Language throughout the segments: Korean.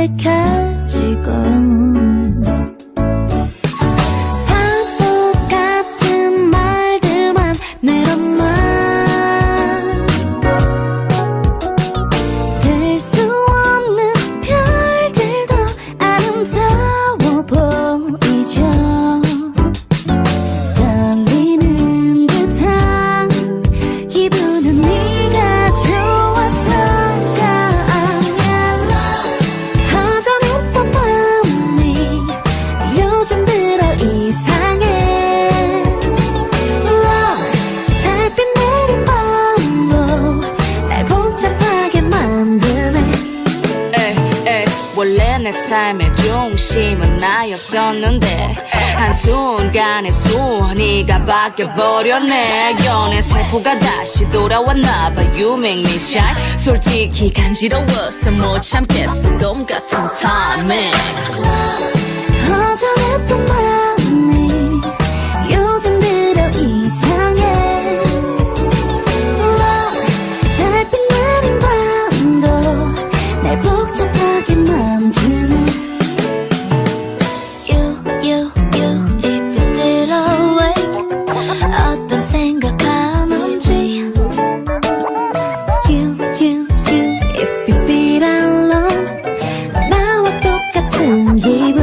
어색해지고 바보 같은 말들만 늘어나 셀 수 없는 별들도 아름다워 보이죠. 떨리는 듯한 기분은 네가 좋아서가 아니야. 허전했던 마음이 요즘 들어 이상해. 달빛 내린 밤도 날 복잡하게 만드네. 원래 내 삶의 중심은 나였었는데 한순간에 순위가 바뀌어버렸네. 연애 세포가 다시 돌아왔나봐. You make me shine. 솔직히 간지러워서 못 참겠어. 꿈 같은 타이밍. 허전했던 마음이 요즘 들어 이상해. 달빛 내린 밤도 날 복잡하게 만드네. You, if you're still awake, 어떤 생각하는지. You, if you feel alone, 나와 똑같은 기분.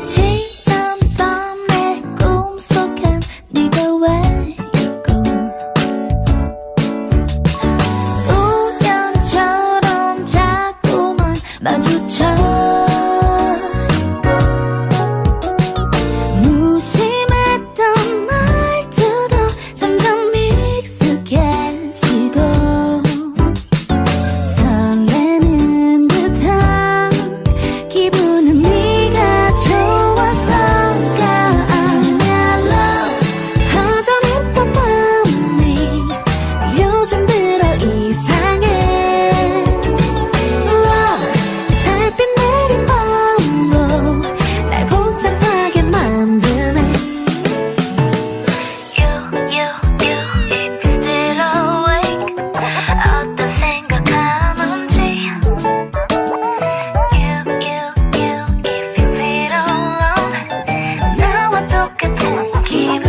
지난 밤의 꿈속엔 네가 왜 있고 우연처럼 자꾸만 마주쳐 무심했던 말투도 점점 익숙해지고 설레는 듯한 기분은 네가 좋아서가 아니야. 허전했던 마음이 요즘 들어 이상해. 달빛 내린 밤도 날 복잡하게 만드네. You, if you're still awake, 어떤 생각하는지. You, if you feel alone, 나와 똑같은 기분.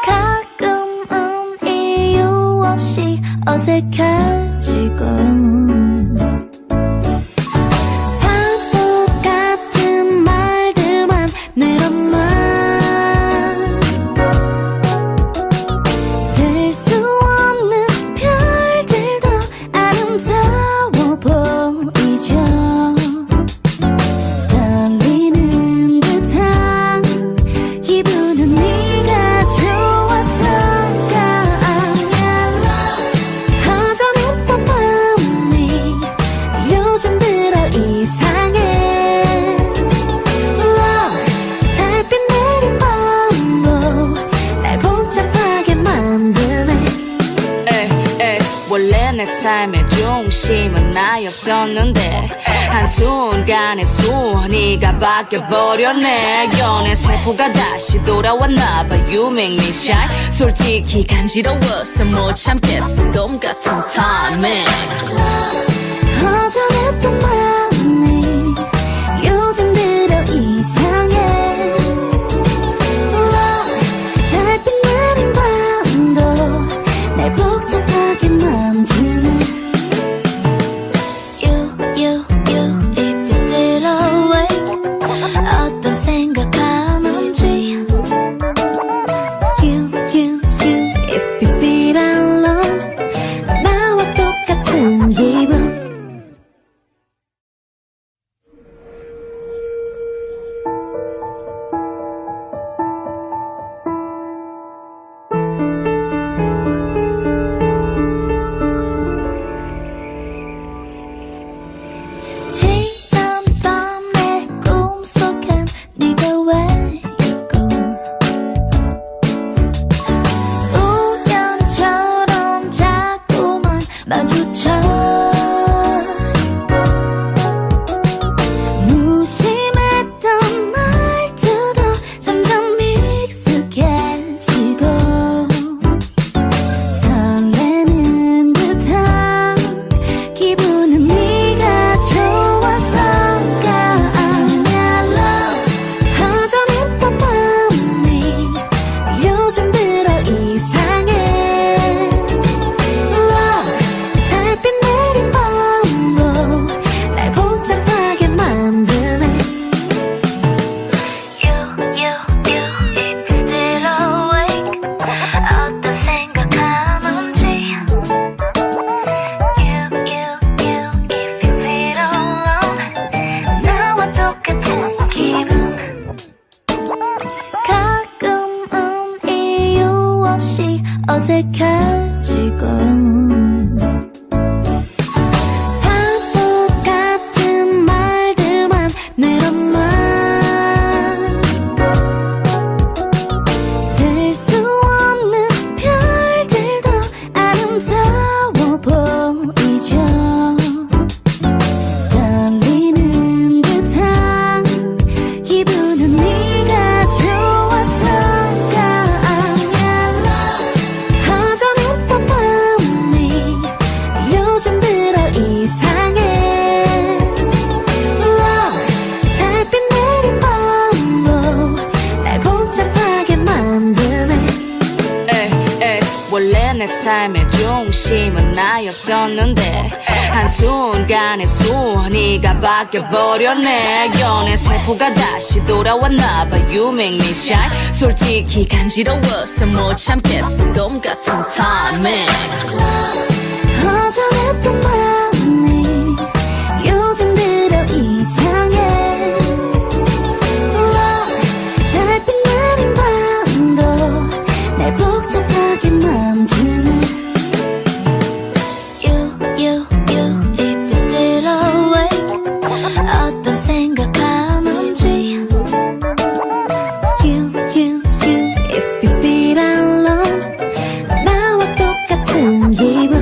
가끔은 이유 없이 어색해지고 바보 같은 말들만 늘어나 셀 수 없는 별들도 아름다워 보이죠. 떨리는 듯한 기분은 네가 좋아서가 아니야. 허전했던 마음이 요즘 들어 이상해. 달빛 내린 밤도 날 복잡하게 만드네. 원래 내 삶의 중심은 나였었는데 한순간에 순위가 바뀌어버렸네. 연애 세포가 다시 돌아왔나봐. You make me shine. 솔직히 간지러워서 못 참겠어. 꿈 같은 타이밍. 허전했던 마음이 요즘 들어 이상해. 달빛 내린 밤도 날 복잡하게 만드네. You, if you're still awake, 어떤 생각하는지. You, if you feel alone, 나와 똑같은 기분. 어색해지고 바보 같은 말들만 늘어나 셀 수 없는 별들도 아름다워 보이죠. 떨리는 듯한 기분은 네가 좋아서가 아니야. 허전했던 마음이 요즘 들어 이상해. Love, 달빛 내린 밤도 날 복잡하게 만드네. 원래 내 삶의 중심은 나였었는데 한순간에 순위가 바뀌어버렸네. 연애 세포가 다시 돌아왔나봐. You make me shine. 솔직히 간지러워서 못 참겠어. 꿈 같은 timing. 허전했던 마음이 요즘 들어 이상해. Love, 달빛 내린 밤도 날 복잡하게 만드네. You, if you're still awake 어떤 생각하는지. You, if you feel alone 나와 똑같은 기분.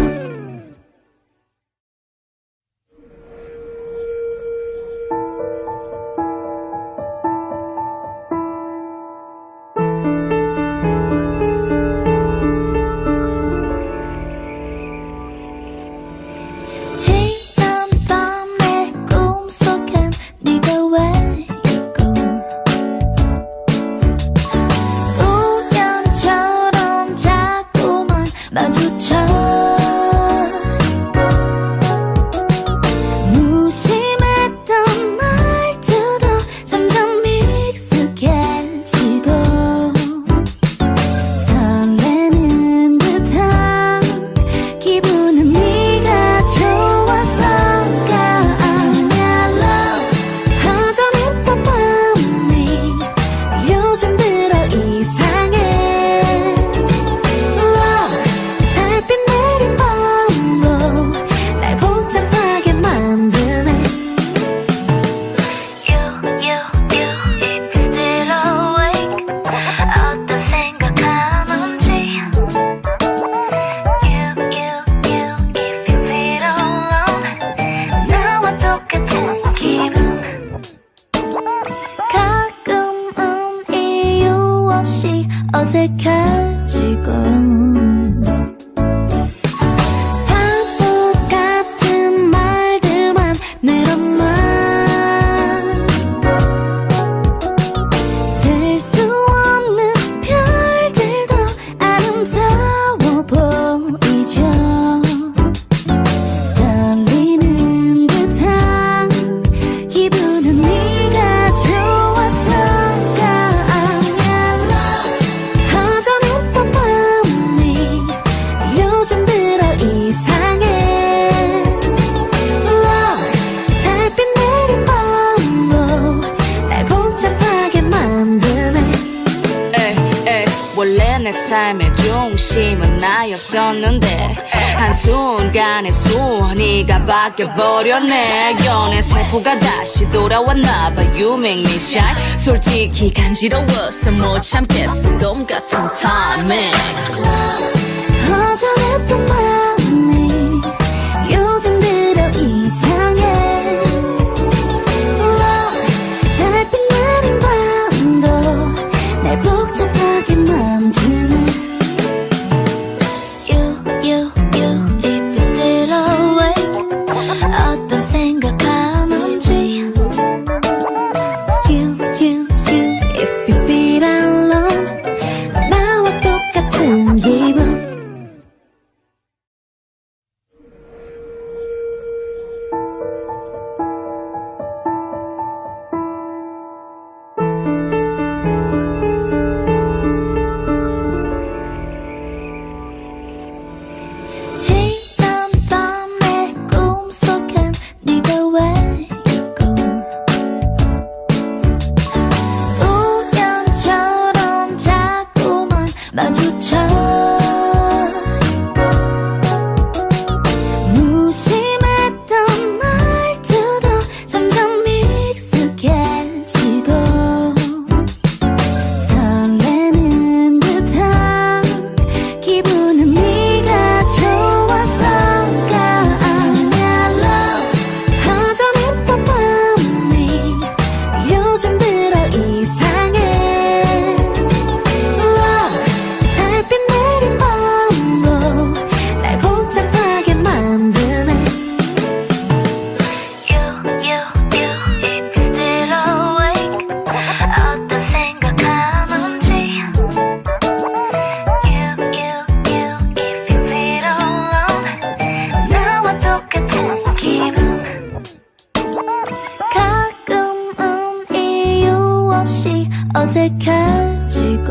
지난 밤의 꿈속엔 네가 왜 있고 우연처럼 자꾸만 마주쳐. 무심했던 말투도 점점 익숙해지고 설레는 듯한 기분은 네가 좋아서가 아니야. Love, 허전했던 마음이 요즘 들어 이상해. Love, 달빛 내린 밤도 날 복잡하게 만드네. You, if you're still awake 어떤 생각하는지. You, if you feel alone 나와 똑같은 기분. 가끔은 이유 없이 어색해지고 바보 같은 말들만 늘어나 셀 수 없는 별들도 아름다워 보이죠. 떨리는 듯한 기분은 네가 좋아서가 아니야. 허전했던 마음이 요즘 들어 이상해. Love, 달빛 내린 밤도 날 복잡하게 만드네. 원래 내 삶의 중심은 나였었는데 한순간에 순위가 바뀌어버렸네. 연애 세포가 다시 돌아왔나봐. You make me shine. 솔직히 간지러워서 못 참겠어. 꿈 같은 timing. 허전했던 마음이 요즘 들어 이상해. Love, 달빛 내린 밤도 날 복잡하게 만드네. You, if you're still awake 어떤 생각하는지. You, if you feel alone 나와 똑같은 기분. 지난 밤의 꿈속엔 네가 왜 있고 우연처럼 자꾸만 마주쳐. 어색해지고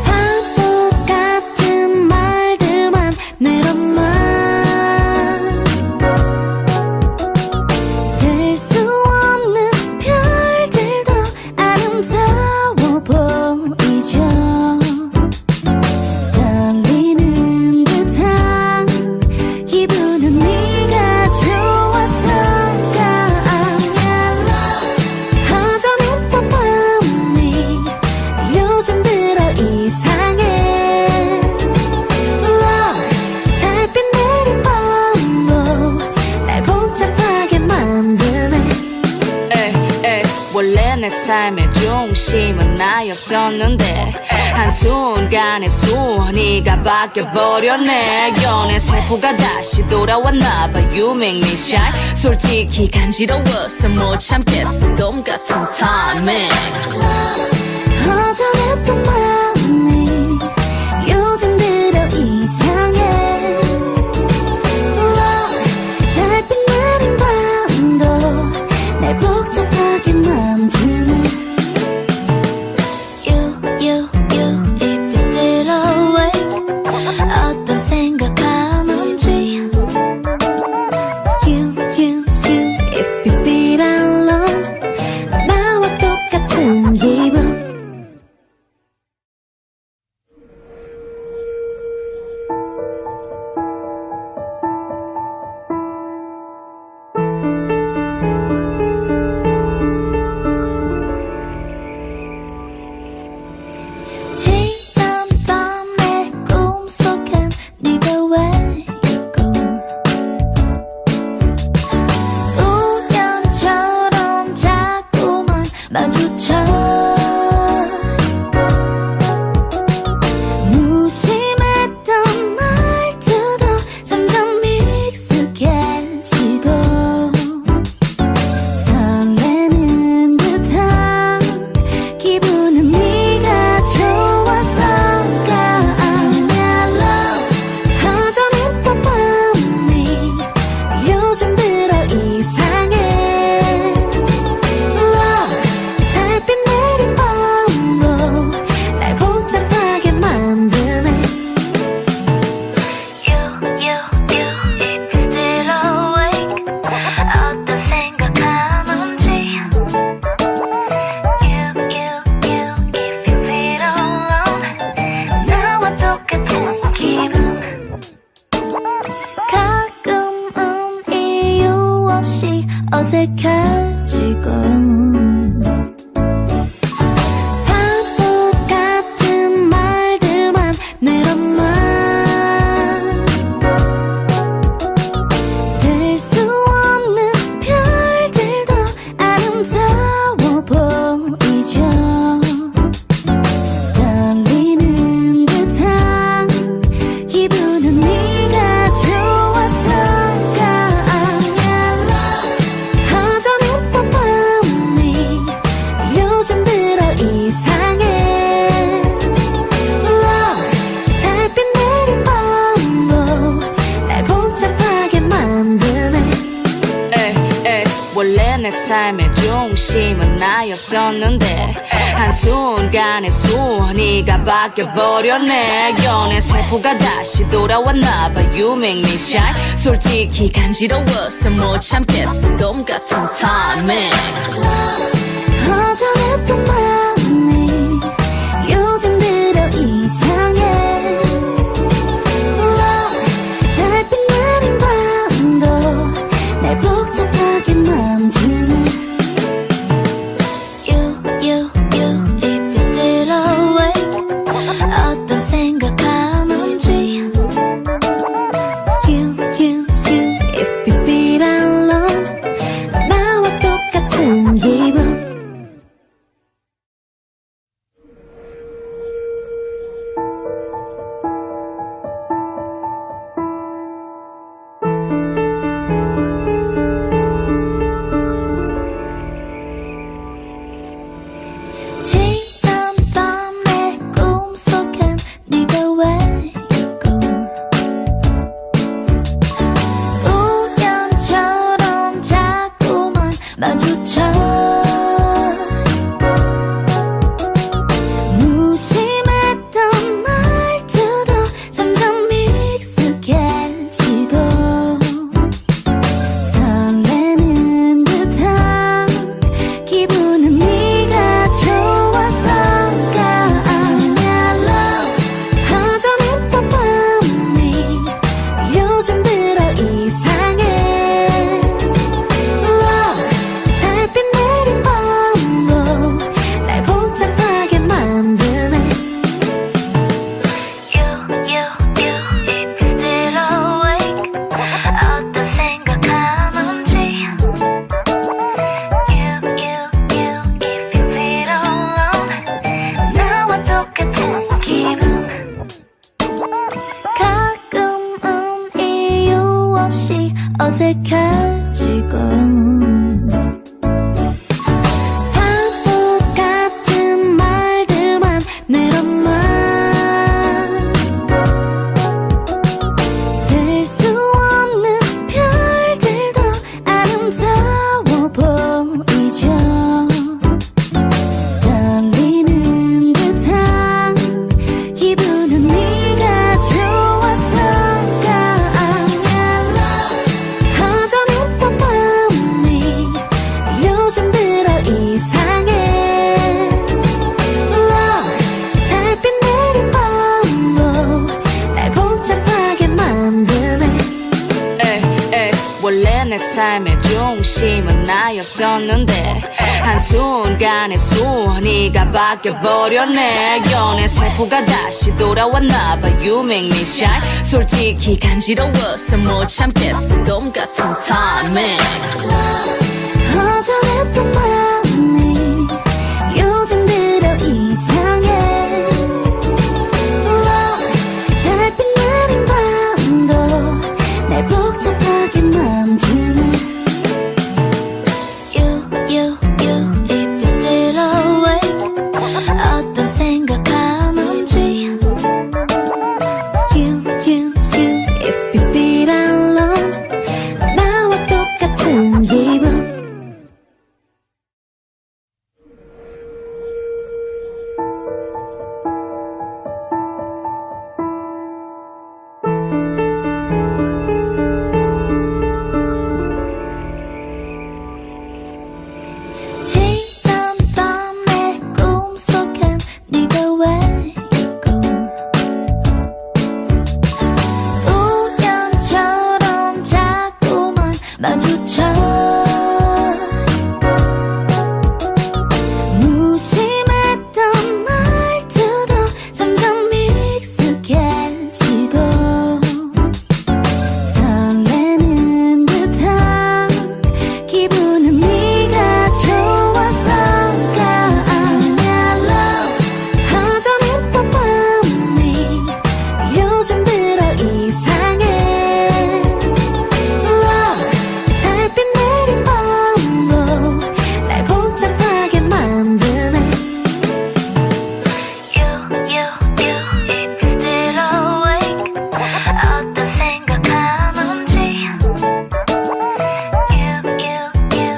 바보 같은 말들만 늘어나 셀 수 없는 별들도 아름다워 보이죠. 떨리는 듯한 기분은 네가 좋아서가 아니야. 허전했던 마음이 요즘 들어 이상해. Love, 달빛 내린 밤도 날 복잡하게 만드네. 에이, 원래 내 삶의 중심은 나였었는데 한순간에 순위가 바뀌어버렸네. 연애 세포가 다시 돌아왔나봐. You make me shine. 솔직히 간지러워서 못 참겠어. 꿈 같은 timing. 허전했던 마음이 요즘 들어 이상해. Love, 달빛 내린 밤도 날 복잡하게 만드네. You, if you're still awake 어떤 생각하는지 You, if you feel alone 나와 똑같은 기분. 지난 밤 내 꿈속엔 네가 왜 있고 우연처럼 자꾸만 마주쳐 무심했던 말투도 점점 익숙해지고 설레는 듯한 기분은 네가 좋아서가 아니야. Love, 허전했던 마음이 요즘 들어 이상해. Love, 달빛 내린 밤도 날 복잡하게 만드네. You, if you're still awake 어떤 생각하는지 You, if you feel alone 나와 똑같은 기분. 가끔은 이유 없이 어색해지고 바보 같은 말들만 늘어나 셀 수 없는 별들도 아름다워 보이죠. 떨리는 듯한 기분은 네가 좋아서가 아니야. 허전했던 마음이 요즘 들어 이상해. Love, 달빛 내린 밤도 날 복잡하게 만드네. 에이, 원래 내 삶의 중심은 나였었는데 한순간에 순위가 바뀌어버렸네. 연애 세포가 다시 돌아왔나봐. You make me shine. 솔직히 간지러워서 못 참겠어. 꿈 같은 timing. 허전했던 마음이 요즘 들어 이상해. Love, 달빛 내린 밤도 날 복잡하게 만드네. You, if you're still awake 어떤 생각하는지 You, if you feel alone 나와 똑같은 기분. 지난 밤 내 꿈속엔 네가 왜 있고 우연처럼 자꾸만 마주쳐 어색해지고 바보 같은 말들만 늘어나 셀 수 없는 별들도 아름다워 보이죠. 떨리는 듯한 기분은 네가 좋아서가 아니야. 허전했던 마음이 요즘 들어 이상해. Love, 달빛 내린 밤도 날 복잡하게 만드네. 에이, 원래 내 삶의 중심은 나였었는데 한순간에 순위가 바뀌어버렸네. 연애 세포가 다시 돌아왔나봐. You make me shine. 솔직히 간지러워서 못 참겠어. 꿈 같은 timing. 허전했던 마음이 요즘 들어 이상해. Love, 달빛 내린 밤도 날 복잡하게 만드네. You, if you're still awake 어떤 생각하는지 You, if you feel alone 나와 똑같은 기분. 지난 밤의 꿈속엔 네가 왜 있고 우연처럼 자꾸만 마주쳐 무심했던 말투도 점점 익숙해지고 설레는 듯한 기분은 네가 좋아서가 아니야. Love, 허전했던 마음이 요즘 들어 이상해. Love, 달빛 내린 밤도 날 복잡하게 만드네. You, if you're still awake 어떤 생각하는지 You, if you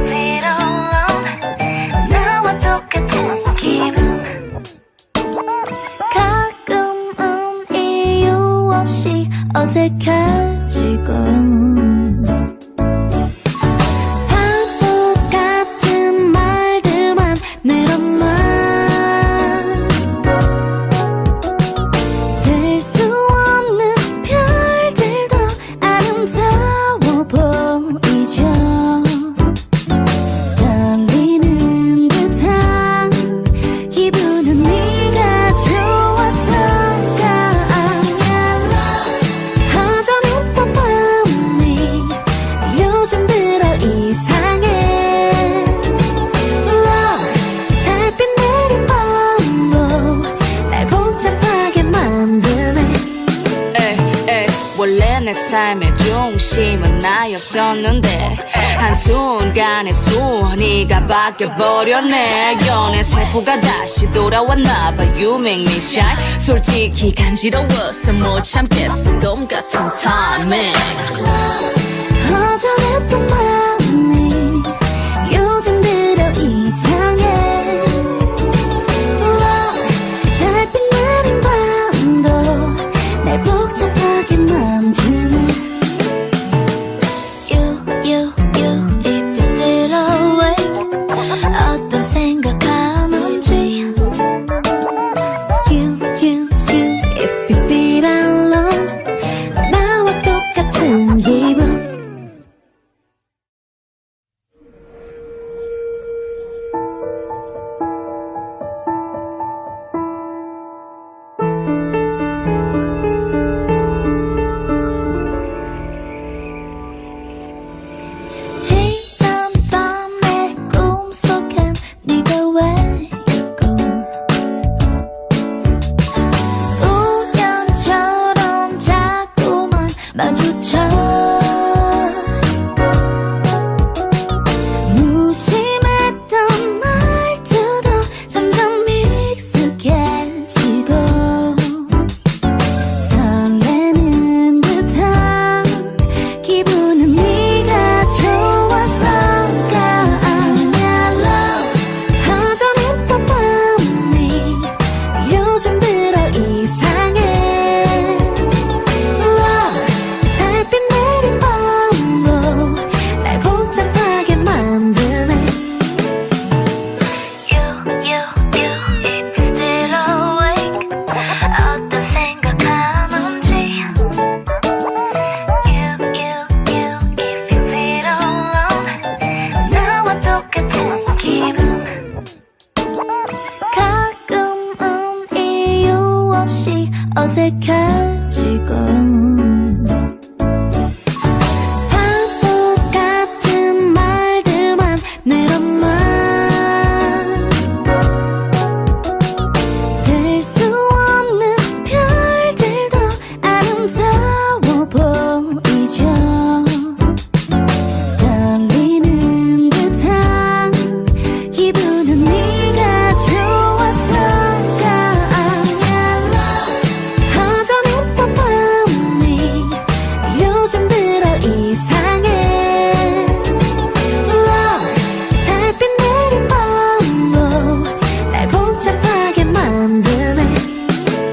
feel alone 나와 똑같은 기분 가끔은 이유 없이 어색해지고 바보 같은 말들만 늘어나 셀 수 없는 별들도 아름다워 보이죠. 떨리는 듯한 기분은 네가 좋아서가 아니야. 허전했던 마음이 요즘 들어 이상해. Love, 달빛 내린 밤도 날 복잡하게 만드네. 에이, 원래 내 삶의 중심은 나였었는데 한순간에 순위가 바뀌어버렸네. 연애 세포가 다시 돌아왔나봐. You make me shine. 솔직히 간지러워서 못 참겠어. 꿈 같은 timing. 허전했던 마음이 요즘 들어 이상해. Love, 달빛 내린 밤도 날 복잡하게 만드네. You, if you're still awake 어떤 생각하는지 You, if you feel alone 나와 똑같은 기분. 어색해지고 바보 같은 말들만 늘어나 셀 수 없는 별들도 아름다워 보이죠. 떨리는 듯한 기분은 네가 좋아서가 아니야. 허전했던 마음이 요즘 들어 이상해. Love, 달빛 내린 밤도 날 복잡하게 만드네.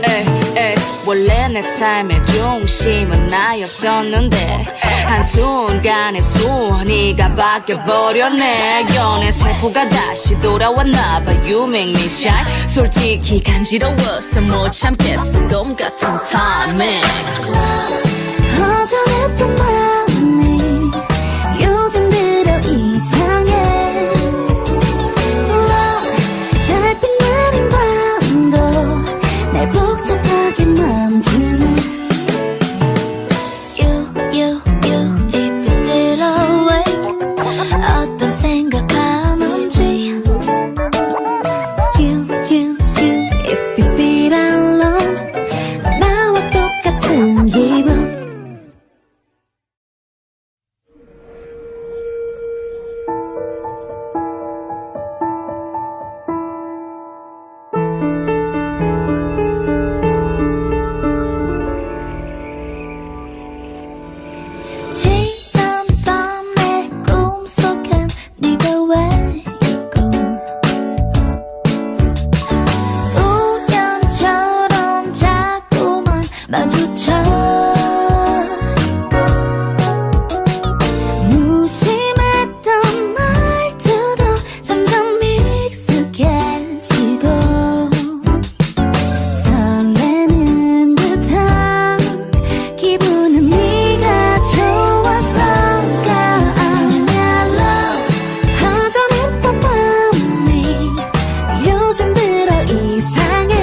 에이, 원래 내 삶의 중심은 나였었는데 한순간에 순위가 바뀌어버렸네. 연애 세포가 다시 돌아왔나봐. You make me shine. 솔직히 간지러워서 못 참겠어. 꿈 같은 timing. 허전했던 마음이 요즘 들어 이상해. Love, 달빛 내린 밤도 날 복잡하게 만드네. You, if you're still awake 어떤 생각하는지 You, if you feel alone 나와 똑같은 기분. 지난 밤의 꿈속엔 네가 왜 있고 우연처럼 자꾸만 마주쳐 무심했던 말투도 점점 익숙해지고 설레는 듯한 기분은 네가 좋아서가 아니야. Love, 허전했던 마음이 요즘 들어 이상해.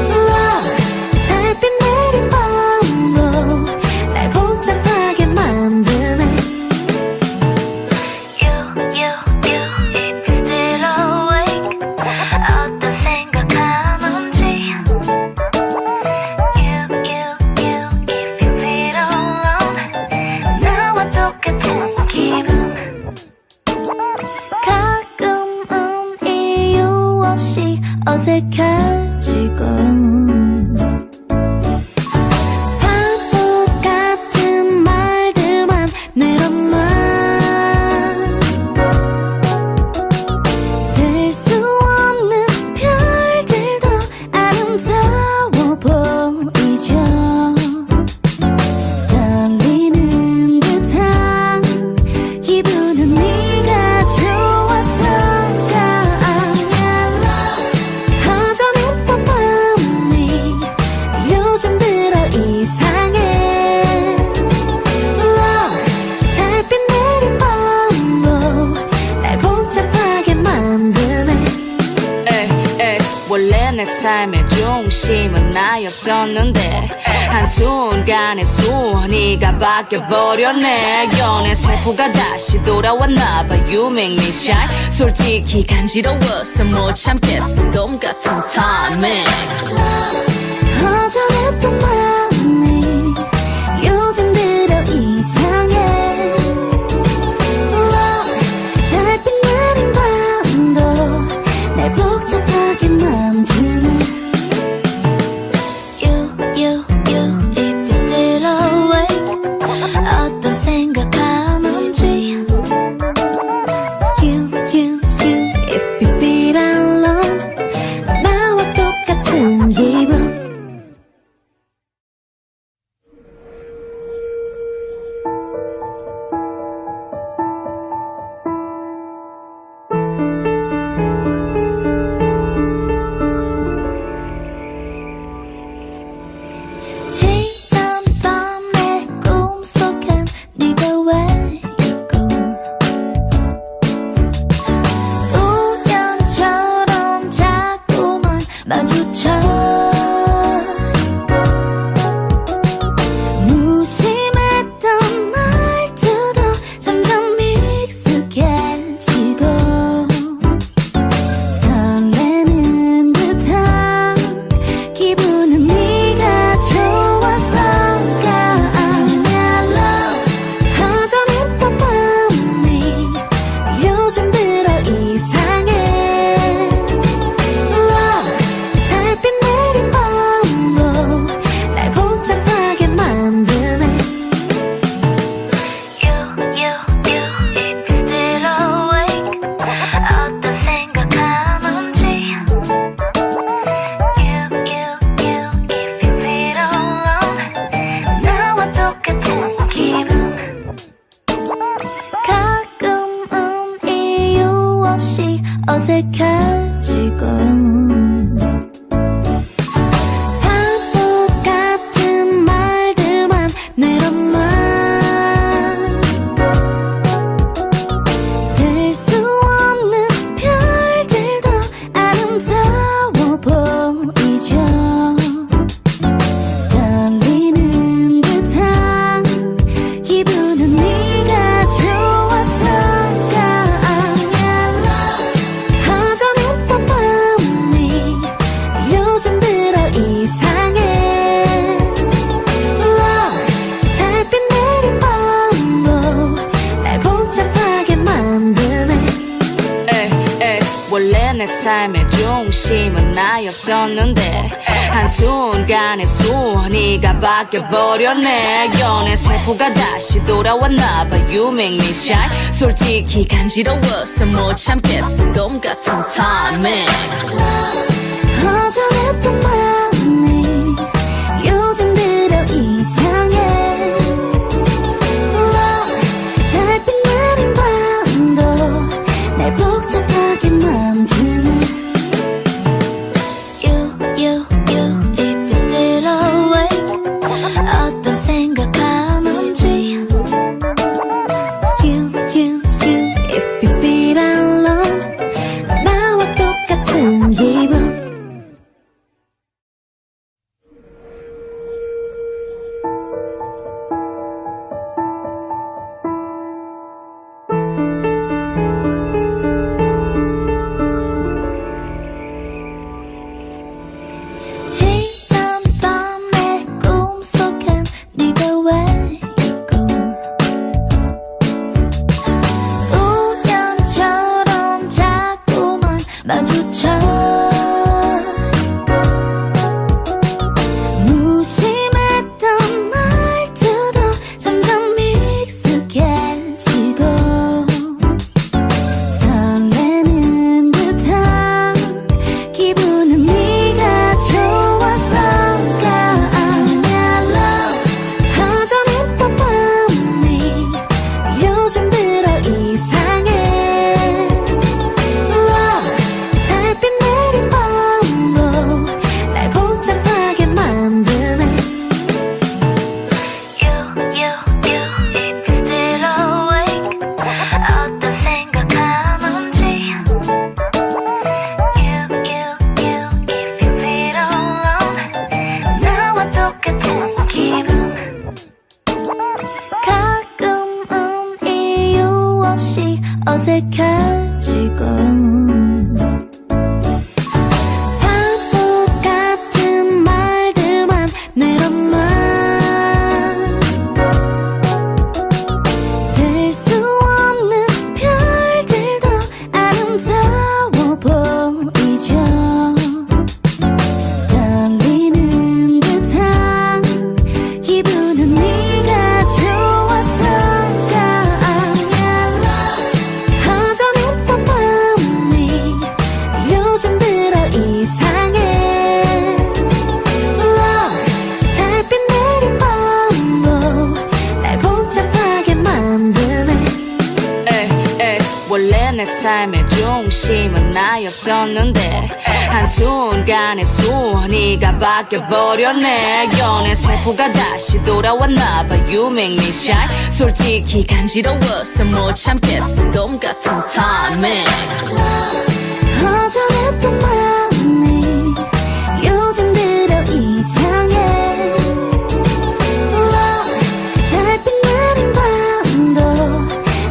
Love, 달빛 내린 밤도 날 복잡하게 만드네. You, if you're still awake 어떤 생각하는지 You, if you feel alone 나와 똑같은 기분 가끔은 이유 없이 어색해지고 바보 같은 말들만 늘어나 셀 수 없는 별들도 아름다워 보이죠. 떨리는 듯한 기분은 네가 좋아서가 아니야. 허전했던 마음이 요즘 들어 이상해. Love, 달빛 내린 밤도 날 복잡하게 만드네. 에이, 원래 내 삶의 중심은 나였었는데 한순간에 순위가 바뀌어버렸네. 연애 세포가 다시 돌아왔나봐. You make me shine. 솔직히 간지러워서 못 참겠어. 꿈 같은 timing. 허전했던 마음이 요즘 들어 이상해. Love, 달빛 내린 밤도 날 복잡하게 만드네. You, if you're still awake 어떤 생각하는지 You, if you feel alone 나와 똑같은 기분. 지난 밤의 꿈속엔 네가 왜 있고 우연처럼 자꾸만 마주쳐 어색해지고 바보 같은 말들만 늘어나 셀 수 없는 별들도 아름다워 보이죠. 떨리는 듯한 기분은 네가 좋아서가 아니야. 허전했던 마음이 요즘 들어 이상해. Love, 달빛 내린 밤도 날 복잡하게 만드네. 에이, 원래 내 삶의 중심은 나였었는데 한순간에 순위가 바뀌어버렸네. 연애 세포가 다시 돌아왔나봐. You make me shine. 솔직히 간지러워서 못 참겠어. 꿈 같은 timing. 허전했던 마음이 요즘 들어 이상해. Love, 달빛 내린 밤도 날 복잡하게 만드네. You, if you're still awake 어떤 생각하는지 You, if you feel alone 나와 똑같은 기분. 지난 밤의 꿈속엔 네가 왜 있고 우연처럼 자꾸만 마주쳐 무심했던 말투도 점점 익숙해지고 설레는 듯한 기분은 네가 좋아서가 아니야. Love, 허전했던 마음이 요즘 들어 이상해. Love, 달빛 내린 밤도 날 복잡하게 만드네. You, if you're still awake 어떤 생각하는지 You, if you feel alone 나와 똑같은 기분 가끔은 이유 없이 어색해지고 바보 같은 말들만 늘어나 셀 수 없는 별들도 아름다워 보이죠. 떨리는 듯한 기분은 네가 좋아서가 아니야. 허전했던 마음이 요즘 들어 이상해. Love, 달빛 내린 밤도 날 복잡하게 만드네. 에이, 원래 내 삶의 중심은 나였었는데 한순간에 순위가 바뀌어버렸네. 연애 세포가 다시 돌아왔나봐. You make me shine. 솔직히 간지러워서 못 참겠어. 꿈 같은 timing. 허전했던 마음이 요즘 들어 이상해. Love, 달빛 내린 밤도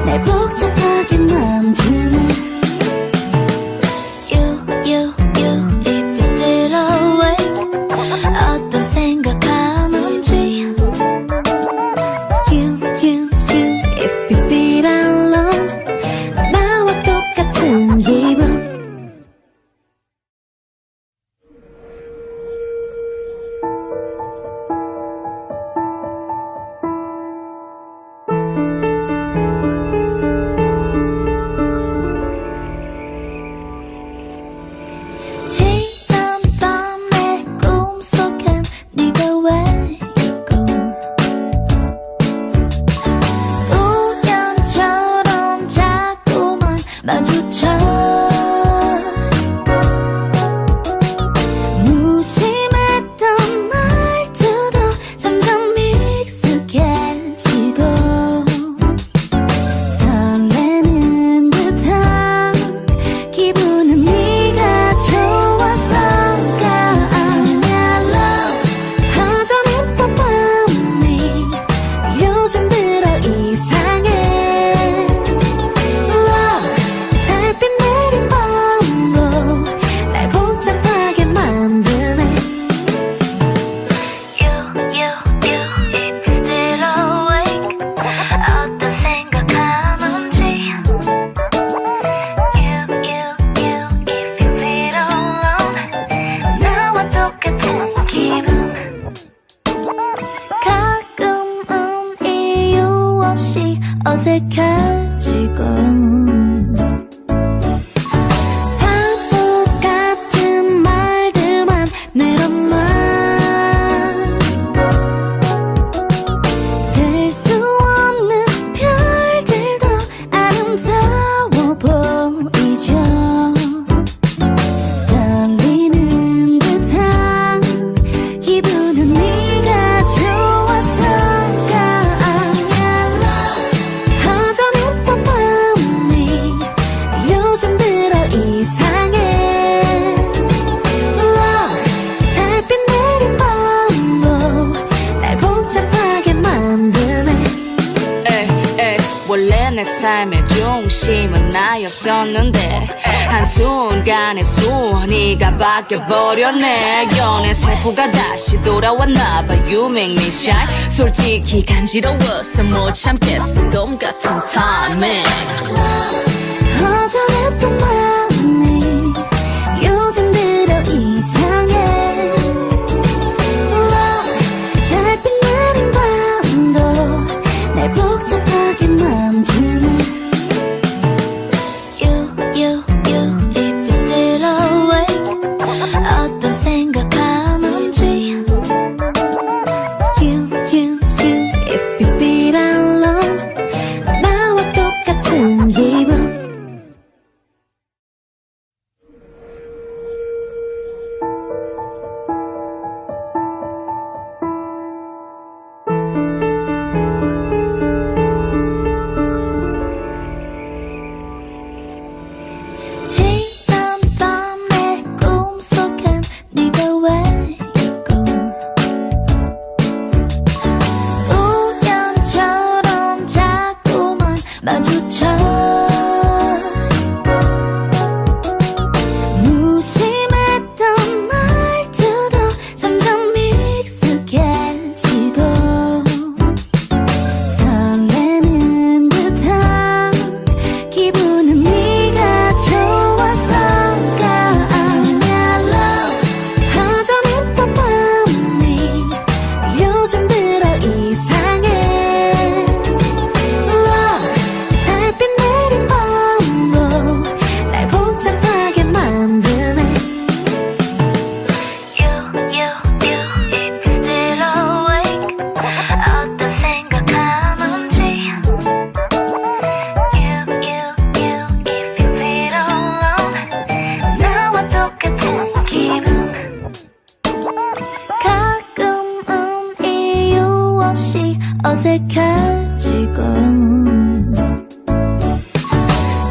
날 복잡하게 만드네. You, if you're still awake 어떤 생각하는지 You, if you feel alone 나와 똑같은 기분. 지난 밤의 꿈속엔 네가 왜 있고 우연처럼 자꾸만 마주쳐 중심은 나였었는데 한순간에 순위가 바뀌어버렸네. 연애 세포가 다시 돌아왔나봐. You make me shine. 솔직히 간지러워서 못 참겠어. 꿈 같은 timing. 허전했던 마음이 요즘 들어 이상해. 달빛 내린 밤도 날 복잡하게 만드네. You, if you're still awake. 어떤 생각하는지. You, if you feel alone. 나와 똑같은 기분. 지난 밤 내 꿈속엔 네가 왜 있고 우연처럼 자꾸만 마주쳐. 무심했던 말투도 점점 익숙해지고 설레는 듯한 기분은 네가 좋아서가 아니야. 허전했던 마음이 요즘 들어 이상해. 달빛 내린 밤도 날 복잡하게 만드네. You, if you're still awake. 어떤 생각하는지. You, if you feel alone. 나와 똑같은 기분. 가끔은 이유 없이 어색해지고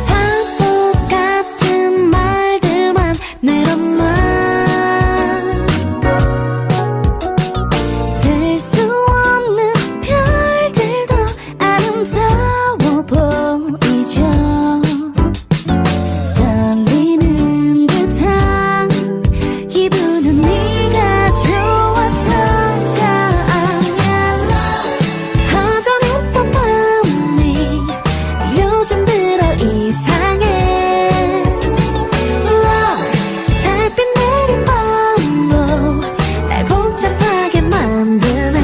바보 같은 말들만 늘어만 셀 수 없는 별들도 아름다워 보이죠. 떨리는 듯한 기분은 네가 좋아서가 아니야. 허전했던 마음이 요즘 들어 이상해. 달빛 내린 밤도 날 복잡하게 만드네.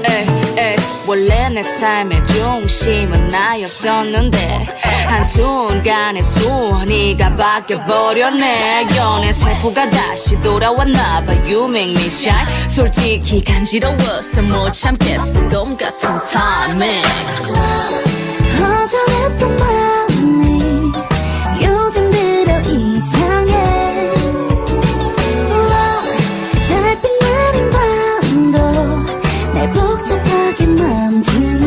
에이, 원래 내 삶의 중심은 나였었는데 한순간에 순위가 바뀌어버렸네. 연애 세포가 다시 돌아왔나봐. You make me shine. 솔직히 간지러워서 못 참겠어. 꿈 같은 timing. 허전했던 마음이 요즘 들어 이상해. 달빛 내린 밤도 날 복잡하게 만드네.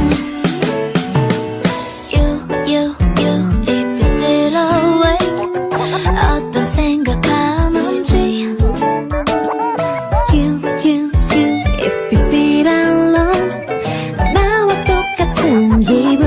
You, if you're still awake. 어떤 생각하는지. You, if you feel alone. 나와 똑같은 기분.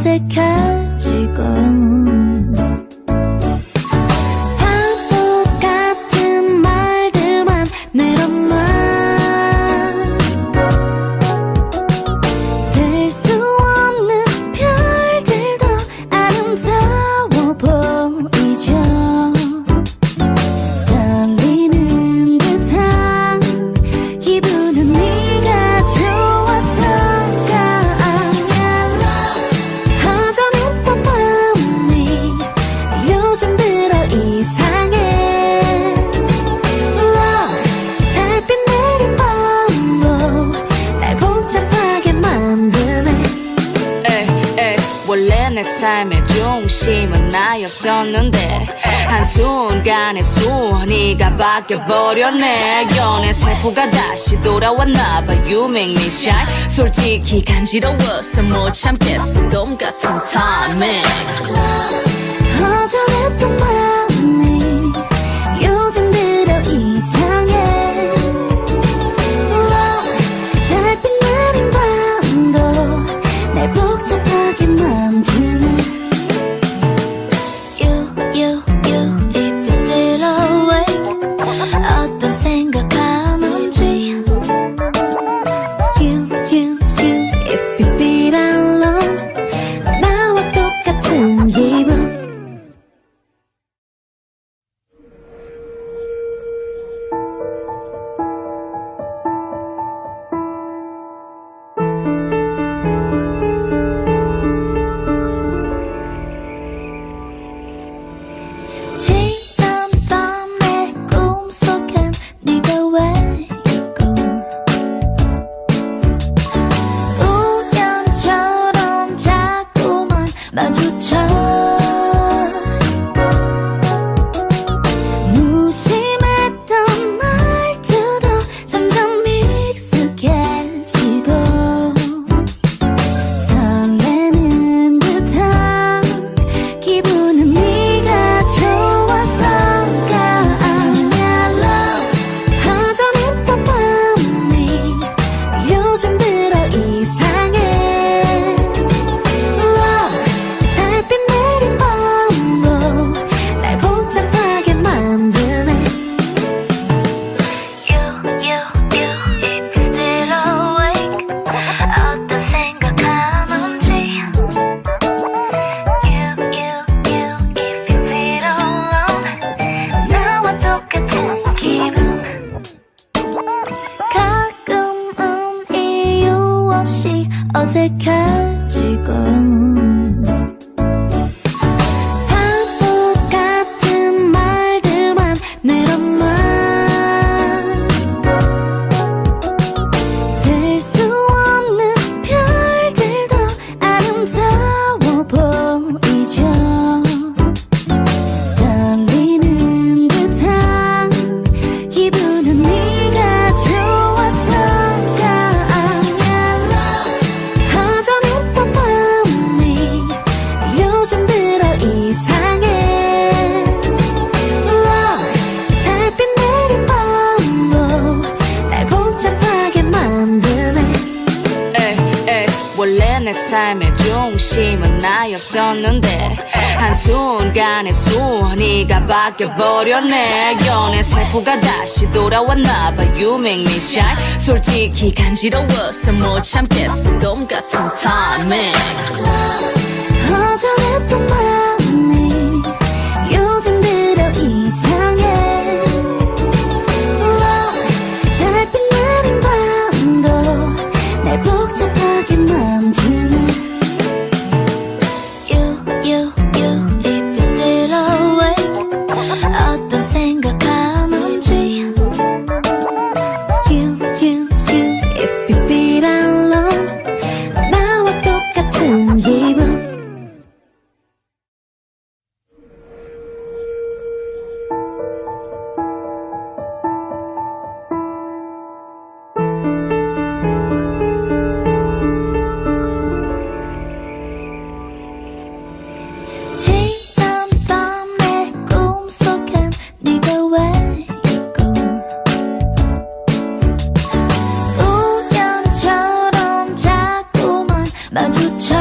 어색해지고 바보 같은 말들만 늘어놔 셀 수 없는 별들도 아름다워 보이죠 떨리는 듯한 기분은 네가 좋아서가 아니야 허전했던 마음이 요즘 들어 이상해 Love 달빛 내린 밤도 날 복잡하게 만드네 에이 원래 내 삶의 중심은 나였었는데 한순간에 순위가 바뀌어버렸네 연애 세포가 다시 돌아왔나봐 You make me shine 솔직히 간지러워서 못 참겠어 꿈 같은 타이밍 허전했던 마음이 요즘 들어 이상해 Love 달빛 내린 밤도 날 복잡하게 만드네 You if you're still awake 어떤 생각하는지 You if you feel alone 나와 똑같은 기분 지난 밤 내 꿈속엔 네가 왜 있고 우연처럼 자꾸만 마주쳐 무심했던 말투도 점점 익숙해지고 설레는 듯한 기분은 네가 좋아서가 아니야 Love 허전했던 마음이 요즘 들어 이상해 Love 달빛 내린 밤도 날 복잡하게 만드네 You if you're still awake 어떤 생각하는지 You if you feel alone 나와 똑같은 기분 가끔은 이유 없이 어색해지고 바보 같은 말들만 늘어놔 셀 수 없는 별들도 아름다워 보이죠 떨리는 듯한 기분은 네가 좋아서가 아니야 허전했던 마음이 요즘 들어 이상해 Love 달빛 내린 밤도 날 복잡하게 만드네 에이 원래 내 삶의 중심은 나였었는데 한순간에 순위가 바뀌어버렸네 연애 세포가 다시 돌아왔나봐 You make me shine 솔직히 간지러워서 못 참겠어 꿈 같은 타이밍 허전했던 마음이 요즘 들어 이상해 Love 달빛 내린 밤도 날 복잡하게 만드네 You if you're still awake 어떤 생각하는지 You if you feel alone 나와 똑같은 기분 지난 밤 내 꿈속엔 네가 왜 있고 우연처럼 자꾸만 마주쳐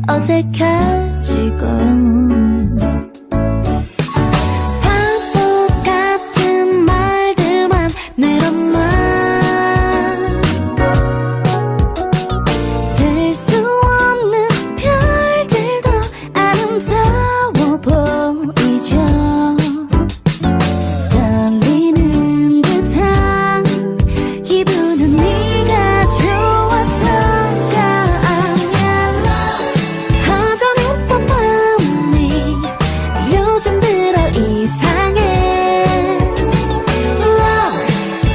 어색해지고 바보 같은 말들만 늘어만 셀 수 없는 별들도 아름다워 보이죠. 떨리는 듯한 기분은 네가 좋아서가 아니야. 허전했던 마음이 요즘 들어 이상해.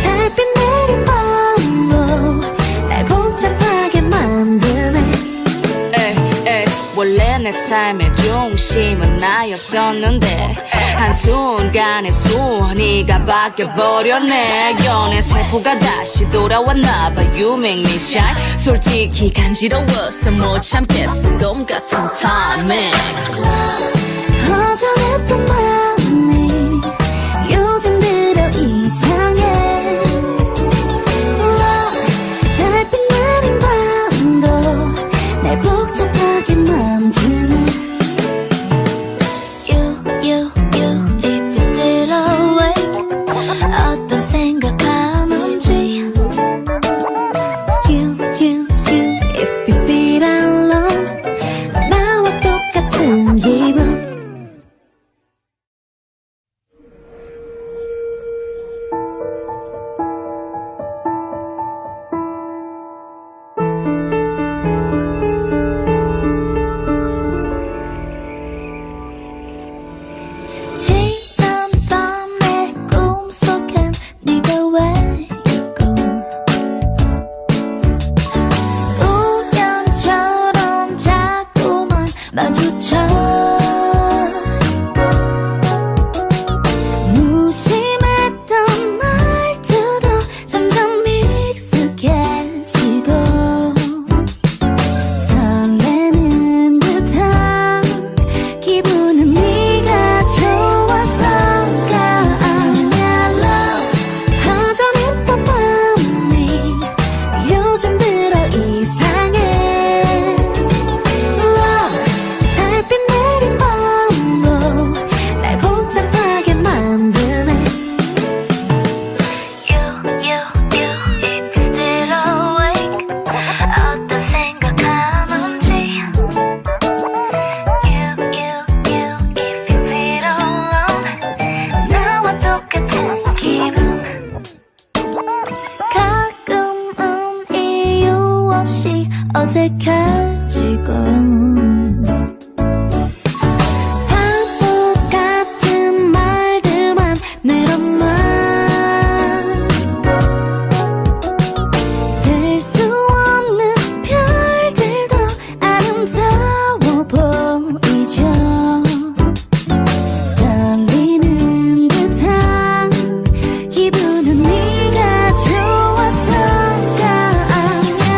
달빛 내린 밤도 날 복잡하게 만드네. 에이, 원래 내 삶의 중심은 나였었는데 한순간에 순위가 바뀌어버렸네. 연애 세포가 다시 돌아왔나봐. You make me shine. 솔직히 간지러워서 못 참겠어. 곰 같은 타이밍. 허전했던 마음이 요즘 들어 이상해. 달빛 내린 밤도 날 복잡하게 만드네. You, if you're still awake 어떤 생각하는지 You, if you feel alone 나와 똑같은 기분. 지난 밤의 꿈속엔 네가 왜 있고 우연처럼 자꾸만 마주쳐 무심했던 말투도 점점 익숙해지고 설레는 듯한 기분은 네가 좋아서가 아니야. 허전했던 마음이 요즘 들어 이상해. 달빛 내린 밤도 날 복잡하게 만드네. You, if you're still awake 어떤 생각하는지 You, if you feel alone 나와 똑같은 기분 가끔은 이유 없이 어색해지고 바보 같은 말들만 늘어만 셀 수 없는 별들도 아름다워 보이죠. 떨리는 듯한 기분은 네가 좋아서가 아니야.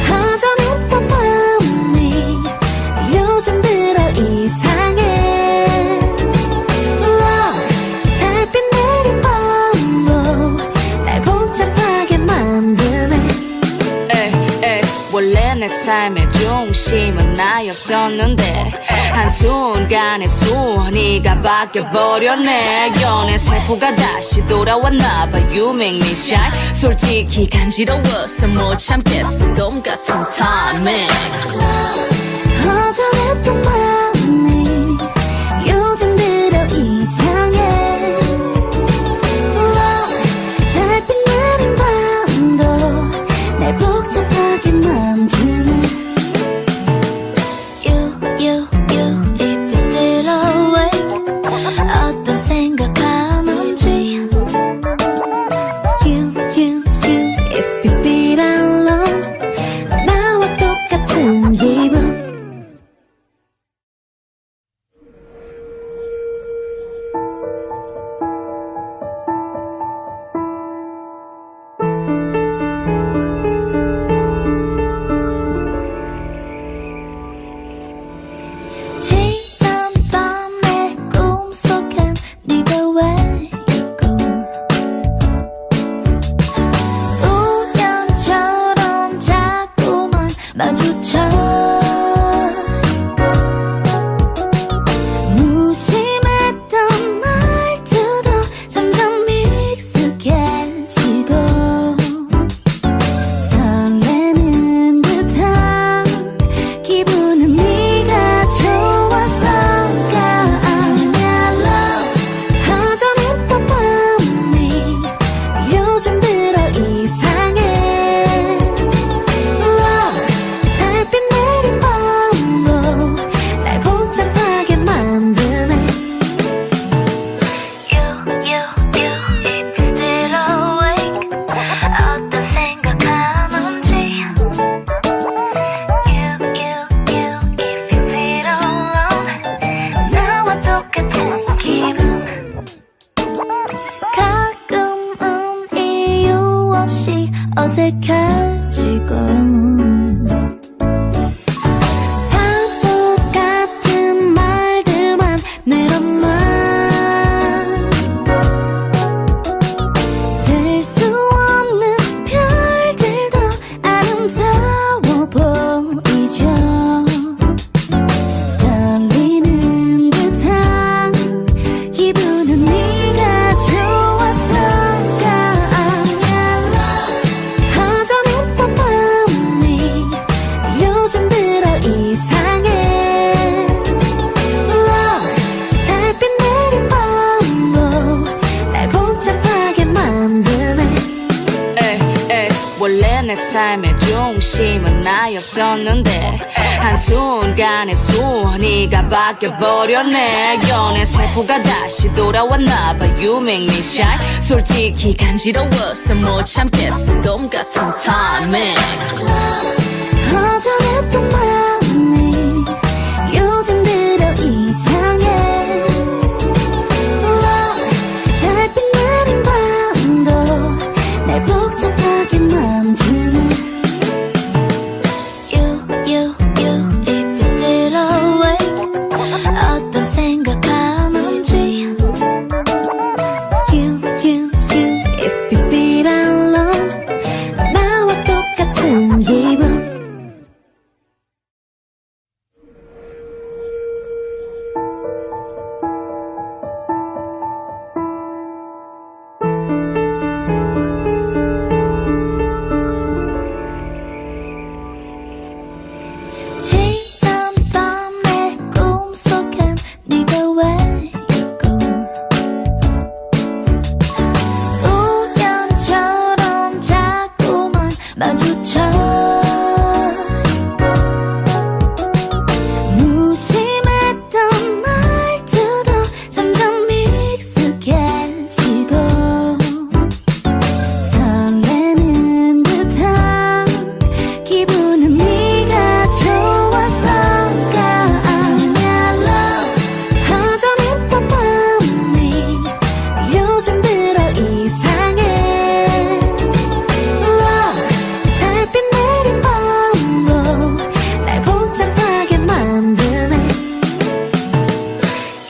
허전했던 마음이 요즘 들어 이상해. 달빛 내린 밤도 날 복잡하게 만드네. 에이, 원래 내 삶의 중심은 나였었는데 한순간에 순위가 바뀌어버렸네. 연애 세포가 다시 돌아왔나봐. You make me shine. 솔직히 간지러워서 못 참겠어. 곰 같은 타이밍. 허전했던 마음이 요즘 들어 이상해. 달빛 내린 밤도 날 복잡하게 만드네. You, if you're still awake 어떤 생각하는지 You, if you feel alone 나와 똑같은 기분. 요즘 들어 이상해. Love, 달빛 내린 밤도 날 복잡하게 만드네. 에이, 원래 내 삶의 중심은 나였었는데 한순간에 순위가 바뀌어버렸네. 연애 세포가 다시 돌아왔나봐. You make me shine. 솔직히 간지러워서 못 참겠어. 곰 같은 타이밍. 허전했던 마음이 요즘 들어 이상해. Love, 달빛 내린 밤도 날 복잡하게 만드네. You, if you're still awake 어떤 생각하는지 You, if you feel alone 나와 똑같은 기분. 지난 밤의 꿈속엔 네가 왜 있고 우연처럼 자꾸만 마주쳐. 무심했던 말투도 점점 익숙해지고 설레는 듯한 기분은 네가 좋아서가 아니야. Love, 허전했던 마음이 요즘 들어 이상해. Love, 달빛 내린 밤도 날 복잡하게 만드네.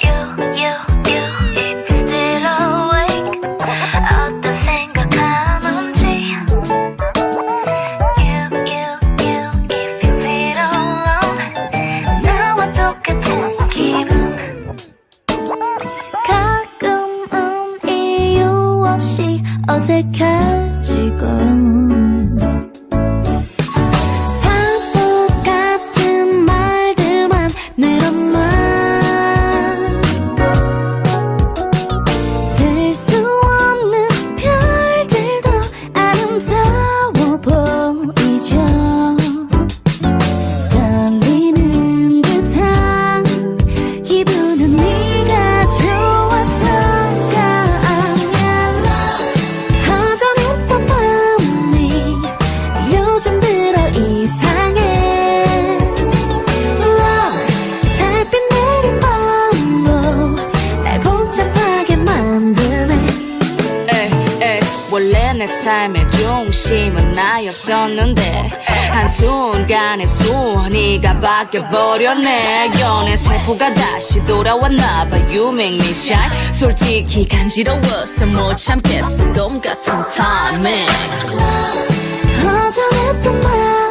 You, if you're still awake 어떤 생각하는지 You, if you feel alone 나와 똑같은 기분. 가끔은 이유 없이 어색해지고 바보 같은 말들만 늘어만 셀 수 없는 별들도 아름다워 보이죠. 떨리는 듯한 기분은 네가 좋아서가 아니야. 허전했던 마음이 요즘 들어 이상해. Love, 달빛 내린 밤도 날 복잡하게 만드네. 에이, 원래 내 삶의 중심은 나였었는데 한순간에 순위가 바뀌어버렸네. 연애 세포가 다시 돌아왔나봐. You make me shine. 솔직히 간지러워서 못 참겠어. 곰 같은 타이밍. 허전했던 마음